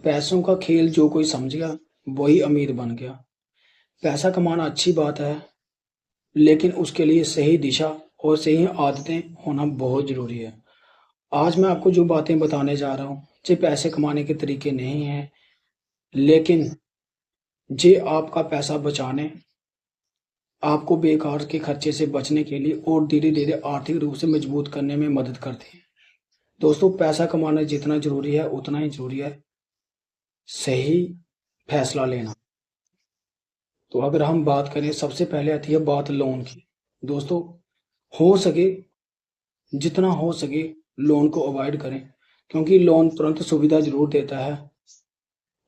पैसों का खेल जो कोई समझ गया वही अमीर बन गया। पैसा कमाना अच्छी बात है, लेकिन उसके लिए सही दिशा और सही आदतें होना बहुत ज़रूरी है। आज मैं आपको जो बातें बताने जा रहा हूँ, ये पैसे कमाने के तरीके नहीं हैं, लेकिन ये आपका पैसा बचाने, आपको बेकार के खर्चे से बचने के लिए और धीरे-धीरे आर्थिक रूप से मजबूत करने में मदद करते हैं। दोस्तों, पैसा कमाना जितना ज़रूरी है, उतना ही ज़रूरी है सही फैसला लेना। तो अगर हम बात करें, सबसे पहले आती है बात लोन की। दोस्तों, हो सके जितना हो सके लोन को अवॉइड करें, क्योंकि लोन तुरंत सुविधा ज़रूर देता है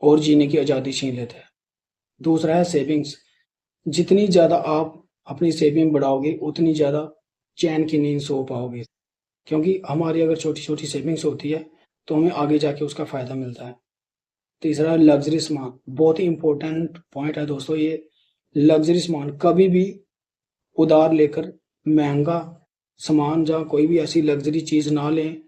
और जीने की आज़ादी छीन लेता है। दूसरा है सेविंग्स। जितनी ज़्यादा आप अपनी सेविंग बढ़ाओगे, उतनी ज़्यादा चैन की नींद सो पाओगे, क्योंकि हमारी अगर छोटी-छोटी सेविंग्स होती है, तो हमें आगे जाके उसका फ़ायदा मिलता है। तीसरा है लग्ज़री सामान। बहुत ही इम्पोर्टेंट पॉइंट है दोस्तों ये। लग्ज़री सामान कभी भी उधार लेकर महँगा सामान या कोई भी ऐसी लग्ज़री चीज़ ना लें।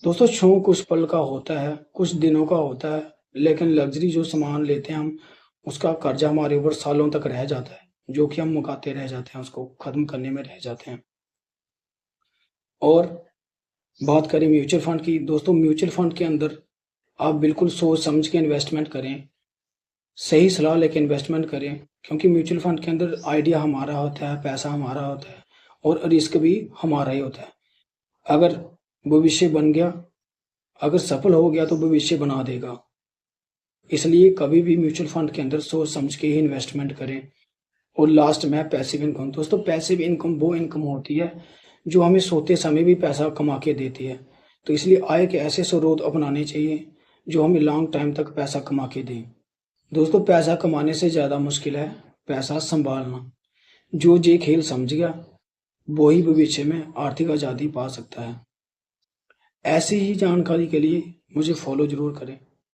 दोस्तों, शौक कुछ पल का होता है, कुछ दिनों का होता है, लेकिन लग्ज़री जो सामान लेते हैं हम, उसका कर्ज़ा हमारे ऊपर सालों तक रह जाता है, जो कि हम मुकाते रह जाते हैं, उसको ख़त्म करने में रह जाते हैं। और बात करें म्यूचुअल फंड की, दोस्तों म्यूचुअल फंड के अंदर आप बिल्कुल सोच समझ के इन्वेस्टमेंट करें, सही सलाह लेके इन्वेस्टमेंट करें, क्योंकि म्यूचुअल फंड के अंदर आइडिया हमारा होता है, पैसा हमारा होता है और रिस्क भी हमारा ही होता है। अगर भविष्य बन गया, अगर सफल हो गया तो भविष्य बना देगा। इसलिए कभी भी म्यूचुअल फंड के अंदर सोच समझ के ही इन्वेस्टमेंट करें। और लास्ट में पैसिव इनकम। दोस्तों, पैसिव इनकम वो इनकम होती है जो हमें सोते समय भी पैसा कमा के देती है। तो इसलिए आय के ऐसे स्रोत अपनाने चाहिए जो हमें लॉन्ग टाइम तक पैसा कमा के दें। दोस्तों, पैसा कमाने से ज़्यादा मुश्किल है पैसा संभालना। जो ये खेल समझ गया वही भविष्य में आर्थिक आज़ादी पा सकता है। ऐसी ही जानकारी के लिए मुझे फॉलो ज़रूर करें।